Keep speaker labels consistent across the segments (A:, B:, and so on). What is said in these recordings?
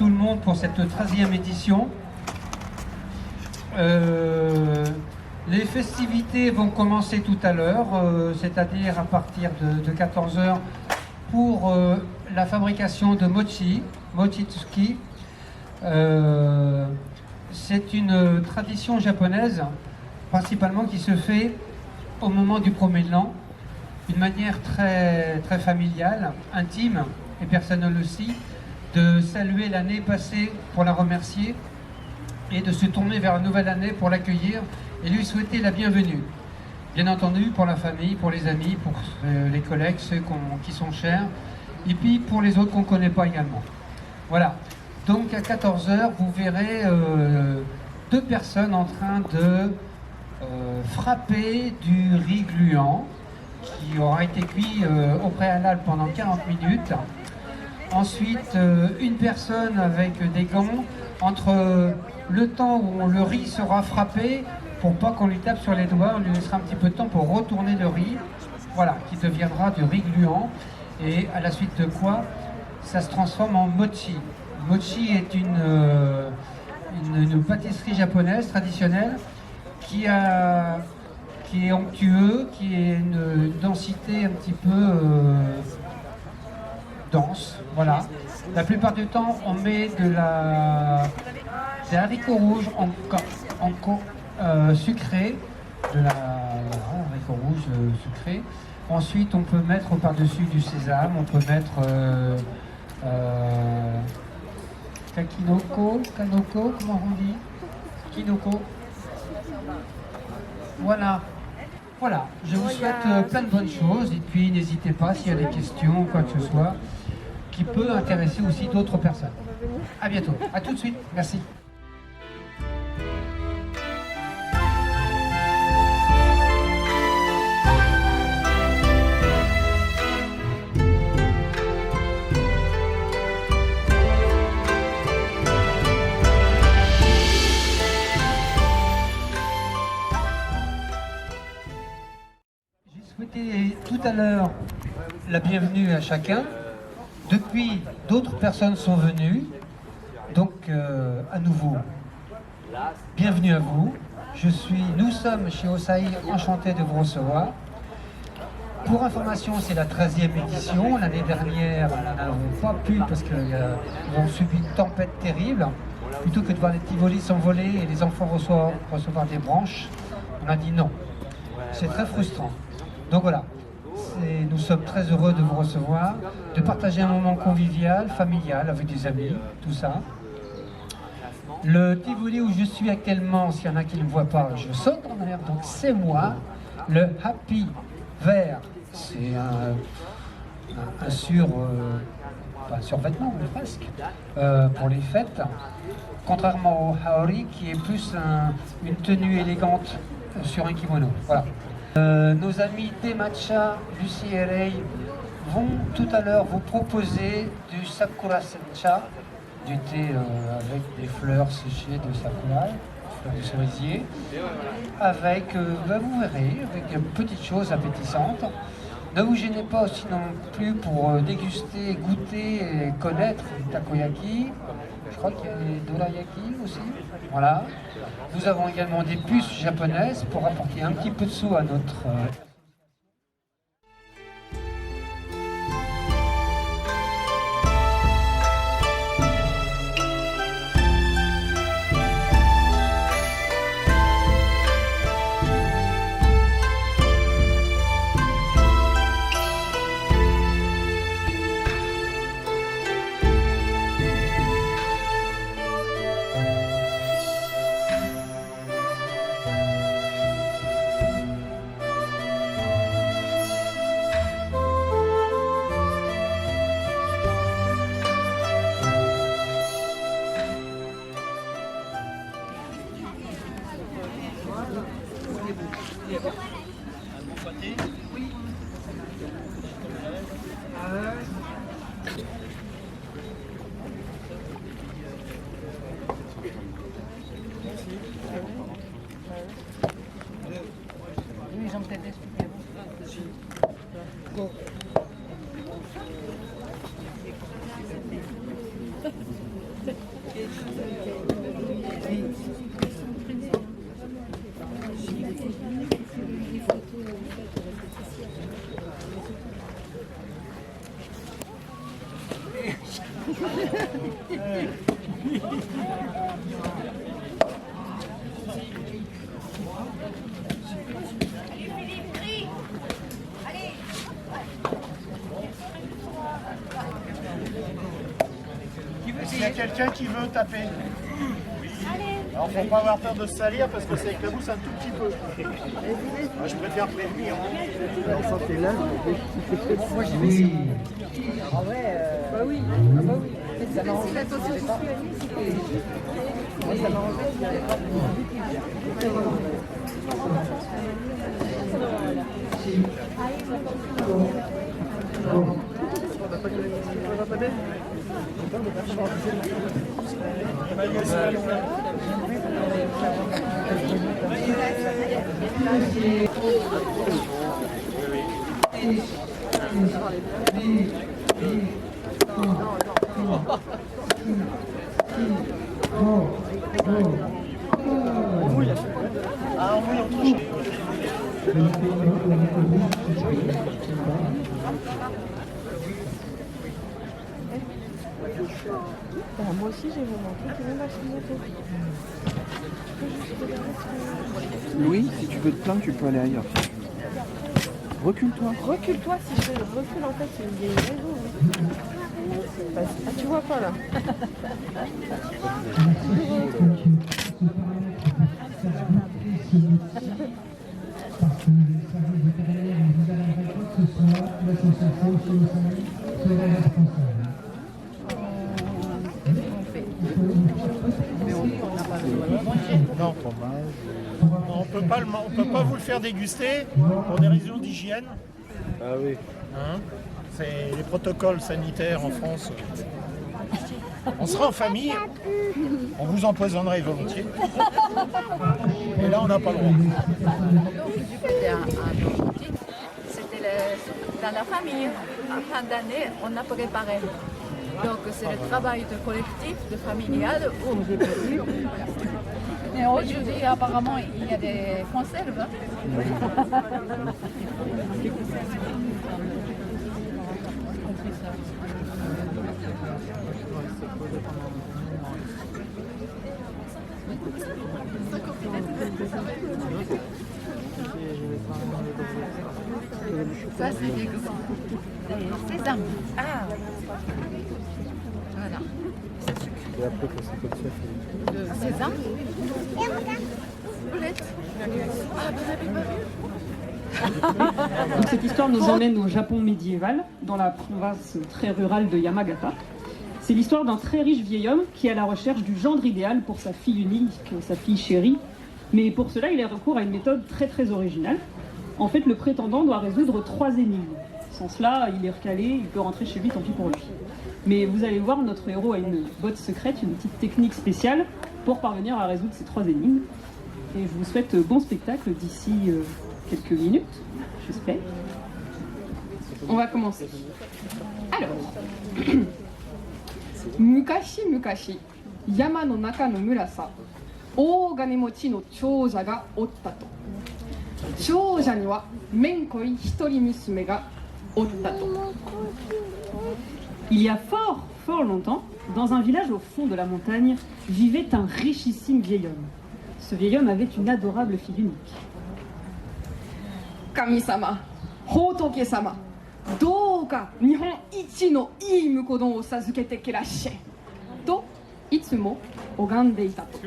A: tout le monde pour cette 13e édition. Les festivités vont commencer tout à l'heure, c'est-à-dire à partir de 14 h pour la fabrication de mochitsuki. C'est une tradition japonaise, principalement qui se fait au moment du premier de l'an, d'une manière très familiale, intime et personnelle aussi, de saluer l'année passée pour la remercier et de se tourner vers une nouvelle année pour l'accueillir et lui souhaiter la bienvenue. Bien entendu pour la famille, pour les amis, pour les collègues, ceux qui sont chers, et puis pour les autres qu'on ne connaît pas également. Voilà. Donc à 14 h, vous verrez deux personnes en train de frapper du riz gluant qui aura été cuit au préalable pendant 40 minutes. Ensuite, une personne avec des gants entre le temps où le riz sera frappé, pour pas qu'on lui tape sur les doigts, on lui laissera un petit peu de temps pour retourner le riz, voilà, qui deviendra du riz gluant, et à la suite de quoi ça se transforme en mochi. Mochi est une pâtisserie japonaise traditionnelle qui est onctueux, qui est une densité un petit peu dense, voilà. La plupart du temps, on met des haricots rouges sucrés, haricots rouges sucrés. Ensuite, on peut mettre par-dessus du sésame, on peut mettre kanoko, comment on dit? Kinoko. Voilà, je vous souhaite plein de bonnes choses et puis n'hésitez pas s'il y a des questions ou quoi que ce soit qui peut intéresser aussi d'autres personnes. À bientôt, à tout de suite, merci. Tout à l'heure la bienvenue à chacun. Depuis, d'autres personnes sont venues, donc à nouveau, bienvenue à vous. Nous sommes chez Osai, enchantés de vous recevoir. Pour information, c'est la 13e édition. L'année dernière, nous n'avons pas pu parce qu'ils ont subi une tempête terrible. Plutôt que de voir les Tivoli s'envoler et les enfants recevoir des branches, on a dit non. C'est très frustrant. Donc voilà. Nous sommes très heureux de vous recevoir, de partager un moment convivial, familial, avec des amis, tout ça. Le Tivoli où je suis actuellement, s'il y en a qui ne me voient pas, je saute en l'air, donc c'est moi. Le Happy vert, c'est un survêtement, mais presque, pour les fêtes. Contrairement au Haori, qui est plus une tenue élégante sur un kimono. Voilà. Nos amis des matcha du CRA vont tout à l'heure vous proposer du sakura sencha, du thé avec des fleurs séchées de sakura, fleurs de cerisier, avec, vous verrez, avec des petites choses appétissantes. Ne vous gênez pas aussi non plus pour déguster, goûter et connaître le takoyaki. Je crois qu'il y a des dorayaki aussi. Voilà. Nous avons également des puces japonaises pour apporter un petit peu de sous à notre... Ils ont peut-être expliqué. Go.
B: S'il y a quelqu'un qui veut taper. Alors faut pas avoir peur de se salir parce que ça éclabousse un tout petit peu. Moi je préfère prévenir. Alors ça t'es là, moi j'y vais.
C: Oui. Ah ouais. Bah oui. Ah bah oui. Ça m'a rendu. Ça m'a rendu.
B: Ah, on mouille, on touche.
D: Moi aussi j'ai mon manteau qui vient d'acheter mon manteau.
E: Louis, si tu veux te plaindre, tu peux aller ailleurs. Recule-toi.
D: Recule-toi, si je recule en fait c'est une vieille raison. Ah tu vois pas là.
C: Parce que le service vétérinaire ne vous arrivera quoi que ce soit, l'association chez le salarié serait responsable.
B: Non, on peut pas vous le faire déguster pour des raisons d'hygiène.
E: Ah oui.
B: Hein, c'est les protocoles sanitaires en France. On sera en famille, on vous empoisonnerait volontiers. Et là, on n'a pas le droit.
F: C'était dans la famille. En fin d'année, on a préparé. Donc c'est le travail de collectif, de familial. Et aujourd'hui, apparemment, il y a des conserves. Ça, c'est des sésame. Ah. Voilà.
E: Et après, quand c'est comme ça,
F: Le sésame. Boulette. Ah, vous avez pas vu?
G: Donc cette histoire nous emmène au Japon médiéval, dans la province très rurale de Yamagata. C'est l'histoire d'un très riche vieil homme qui est à la recherche du gendre idéal pour sa fille unique, sa fille chérie. Mais pour cela, il a recours à une méthode très originale. En fait, le prétendant doit résoudre 3 énigmes. Sans cela, il est recalé, il peut rentrer chez lui, tant pis pour lui. Mais vous allez voir, notre héros a une botte secrète, une petite technique spéciale pour parvenir à résoudre ces 3 énigmes. Et je vous souhaite bon spectacle d'ici quelques minutes, j'espère. On va commencer. Alors, Mukashi mukashi, yama no naka no mura sa, oganemochi no chouja ga otta to. Chouja ni wa menkoi hitori musume ga otta to. Il y a fort longtemps, dans un village au fond de la montagne, vivait un richissime vieil homme. Ce vieil homme avait une adorable fille unique. Kami-sama, Hotoke-sama, douka Nihon ichi no ii mukodon o sazukete kerashie. To, itsumo, ogandeita to.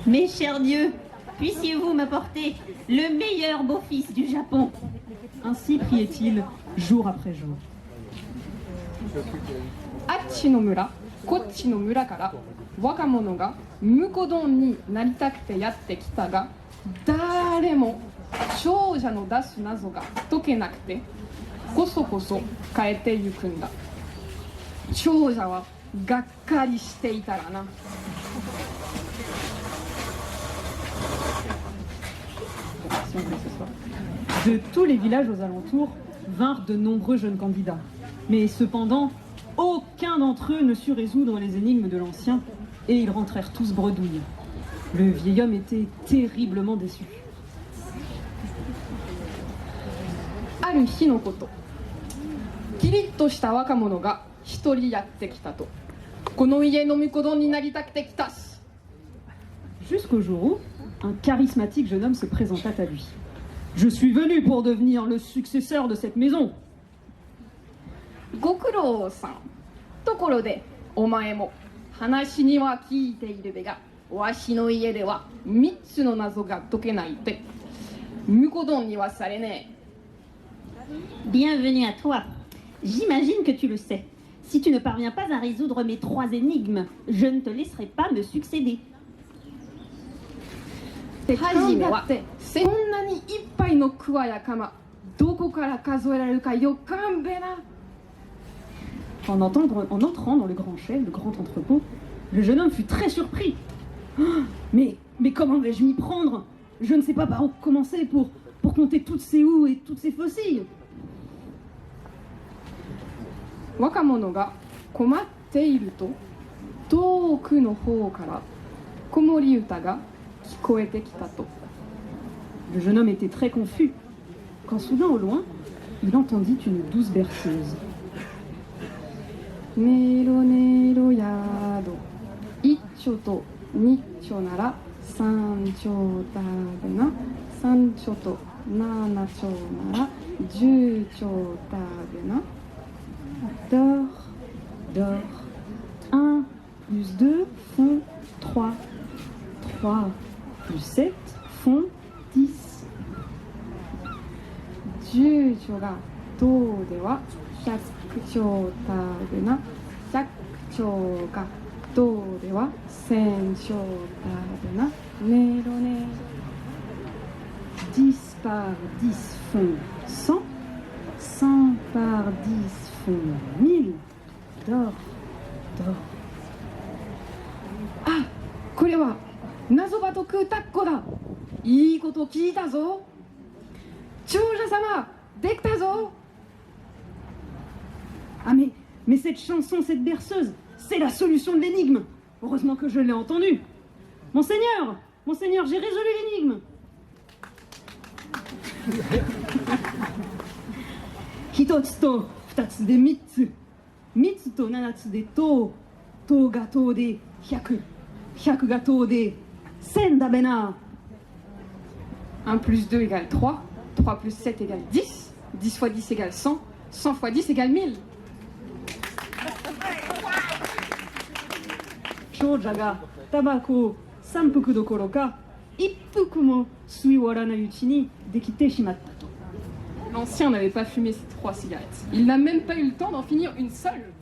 H: Mes chers dieux, puissiez-vous m'apporter le meilleur beau-fils du Japon?
G: Ainsi priait-il jour après jour. Achi no mura, kochi no mura kara, wakamono ga mukodon ni naritakute yatte kita ga, dare mo chouja no dasu nazo ga tokenakute, koso koso kaete yukun da. Chouja wa gakkari shite itara na. De tous les villages aux alentours vinrent de nombreux jeunes candidats. Mais cependant, aucun d'entre eux ne sut résoudre les énigmes de l'ancien, et ils rentrèrent tous bredouilles. Le vieil homme était terriblement déçu. Aru hi no koto, kiritto shita wakamono ga
I: 一人やってきたと。この家の巫女になりたくて来たし。
G: Jusqu'au jour où un charismatique jeune homme se présenta à lui. Je suis venu pour devenir le successeur de cette maison.
I: ご苦労さん。ところで、お前も話には聞いているべが、わしの家では3つの謎が解けないで、婿殿にはされねえ。
H: Bienvenue à toi. J'imagine que tu le sais. Si tu ne parviens pas à résoudre mes 3 énigmes, je ne te laisserai pas me succéder.
I: はじめはそんなにいっぱいの桑や鎌、どこから数えられるかよかんべな。
G: En entrant dans le grand chêne, le grand entrepôt, le jeune homme fut très surpris. Ah, mais comment vais-je m'y prendre? Je ne sais pas par où commencer pour compter toutes ces houes et toutes ces faucilles.
I: 若者が困っていると、遠くの方から子守歌が聞こえてきたと。
G: Le jeune homme était très confus, quand soudain au loin, il entendit une douce berceuse.
I: ねろねろやど、一丁と二丁なら三丁だべな、三丁と七丁なら十丁だべな。
G: Dors, dors. 1 plus 2 font 3. 3 plus 7 font 10.
I: 十丁がどうでは百丁だべな、百丁がどうでは千丁だべな。ねろね。
G: 10 par 10 font 100. 100 par 10 font 1000. Dors, dors.
I: あ、これは謎ば解く歌っこだ。いいこと聞いたぞ。長者様、できたぞ。
G: Ah mais cette chanson, cette berceuse, c'est la solution de l'énigme. Heureusement que je l'ai entendue. Monseigneur, j'ai résolu l'énigme. Hitotsu to futatsu de mitsu, mitsu to nanatsu de to, to ga to de 100, 100 ga to de 1000 da bena.
I: 1 plus 2 égale 3, 3 plus 7 égale 10, 10 fois 10 égale 100, 100 fois 10 égale 1000.
G: Shouja ga tabako o 3 dokoro ka 1 fuku mo sui waranai uchi ni dekite shimatta.
I: L'ancien n'avait pas fumé ses 3 cigarettes. Il n'a même pas eu le temps d'en finir une seule.